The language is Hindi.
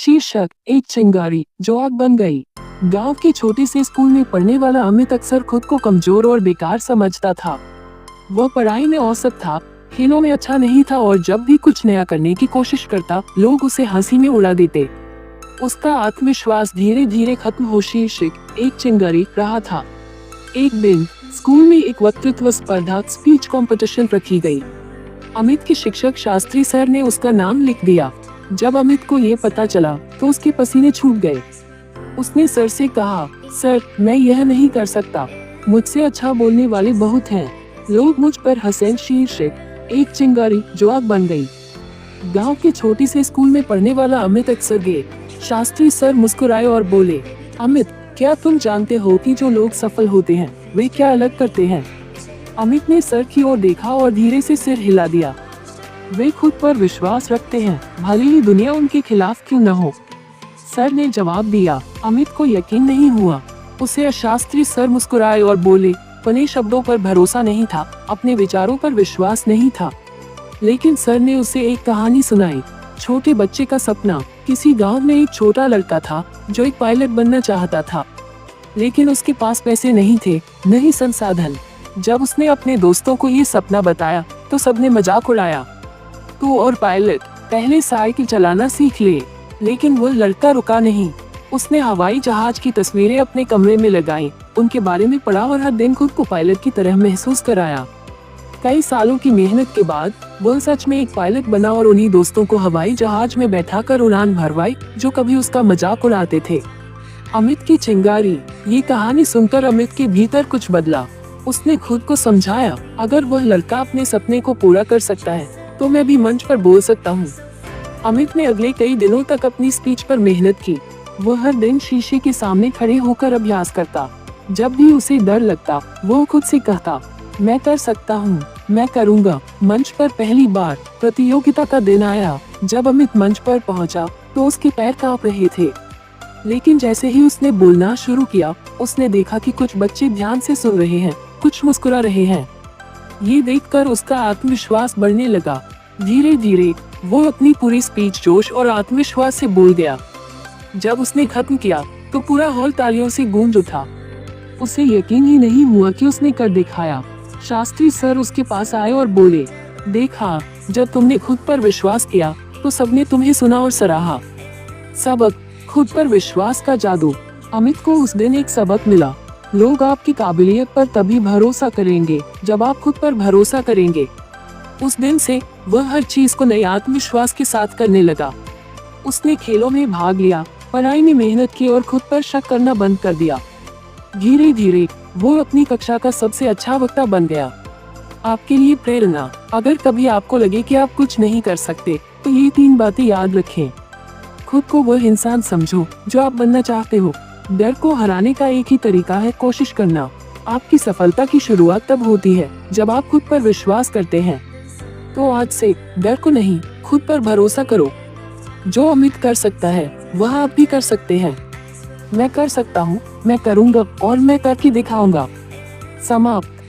शीर्षक एक चिंगारी जो आग बन गई। गांव के छोटे से स्कूल में पढ़ने वाला अमित अक्सर खुद को कमजोर और बेकार समझता था। वह पढ़ाई में औसत था, खेलों में अच्छा नहीं था और जब भी कुछ नया करने की कोशिश करता लोग उसे हंसी में उड़ा देते। उसका आत्मविश्वास धीरे धीरे खत्म हो शीर्षक एक चिंगारी रहा था। एक दिन स्कूल में एक वक्तृत्व स्पर्धा स्पीच कंपटीशन रखी गई। अमित के शिक्षक शास्त्री सर ने उसका नाम लिख दिया। जब अमित को ये पता चला तो उसके पसीने छूट गए। उसने सर से कहा, सर मैं यह नहीं कर सकता, मुझसे अच्छा बोलने वाले बहुत हैं, लोग मुझ पर हंसे। शीर्षक एक चिंगारी जो आग बन गई। गांव के छोटे से स्कूल में पढ़ने वाला अमित अक्सर गए। शास्त्री सर मुस्कुराए और बोले, अमित क्या तुम जानते हो कि जो लोग सफल होते हैं वे क्या अलग करते हैं? अमित ने सर की ओर देखा और धीरे से सिर हिला दिया। वे खुद पर विश्वास रखते हैं, भले ही दुनिया उनके खिलाफ क्यों न हो। सर ने जवाब दिया। अमित को यकीन नहीं हुआ। उसे शास्त्री सर मुस्कुराए और बोले, अपने शब्दों पर भरोसा नहीं था, अपने विचारों पर विश्वास नहीं था। लेकिन सर ने उसे एक कहानी सुनाई, छोटे बच्चे का सपना। किसी गांव में एक छोटा लड़का था जो एक पायलट बनना चाहता था, लेकिन उसके पास पैसे नहीं थे, न ही संसाधन। जब उसने अपने दोस्तों को ये सपना बताया तो सबने मजाक उड़ाया, तू और पायलट पहले साइकिल चलाना सीख ले। लेकिन वो लड़का रुका नहीं। उसने हवाई जहाज की तस्वीरें अपने कमरे में लगाई, उनके बारे में पढ़ा और हर दिन खुद को पायलट की तरह महसूस कराया। कई सालों की मेहनत के बाद वो सच में एक पायलट बना और उन्हीं दोस्तों को हवाई जहाज में बैठाकर उड़ान भरवाई जो कभी उसका मजाक उड़ाते थे। अमित की चिंगारी। ये कहानी सुनकर अमित के भीतर कुछ बदला। उसने खुद को समझाया, अगर वह लड़का अपने सपने को पूरा कर सकता है तो मैं भी मंच पर बोल सकता हूँ। अमित ने अगले कई दिनों तक अपनी स्पीच पर मेहनत की। वह हर दिन शीशे के सामने खड़े होकर अभ्यास करता। जब भी उसे डर लगता वो खुद से कहता, मैं कर सकता हूँ, मैं करूँगा। मंच पर पहली बार प्रतियोगिता का दिन आया। जब अमित मंच पर पहुँचा तो उसके पैर कांप रहे थे। लेकिन जैसे ही उसने बोलना शुरू किया उसने देखा कि कुछ बच्चे ध्यान से सुन रहे हैं, कुछ मुस्कुरा रहे हैं। ये देखकर उसका आत्मविश्वास बढ़ने लगा। धीरे धीरे वो अपनी पूरी स्पीच जोश और आत्मविश्वास से बोल गया। जब उसने खत्म किया तो पूरा हॉल तालियों से गूंज उठा। उसे यकीन ही नहीं हुआ कि उसने कर दिखाया। शास्त्री सर उसके पास आए और बोले, देखा, जब तुमने खुद पर विश्वास किया तो सबने तुम्हें सुना और सराहा। सबक, खुद पर विश्वास का जादू। अमित को उस दिन एक सबक मिला, लोग आपकी काबिलियत पर तभी भरोसा करेंगे जब आप खुद पर भरोसा करेंगे। उस दिन से वह हर चीज को नए आत्मविश्वास के साथ करने लगा। उसने खेलों में भाग लिया, पढ़ाई में मेहनत की और खुद पर शक करना बंद कर दिया। धीरे धीरे वो अपनी कक्षा का सबसे अच्छा वक्ता बन गया। आपके लिए प्रेरणा, अगर कभी आपको लगे कि आप कुछ नहीं कर सकते तो ये 3 बातें याद रखें। खुद को वह इंसान समझो जो आप बनना चाहते हो। डर को हराने का एक ही तरीका है कोशिश करना। आपकी सफलता की शुरुआत तब होती है जब आप खुद पर विश्वास करते हैं। तो आज से डर को नहीं, खुद पर भरोसा करो। जो अमित कर सकता है वह आप भी कर सकते हैं। मैं कर सकता हूँ, मैं करूँगा और मैं करके दिखाऊंगा। समाप्त।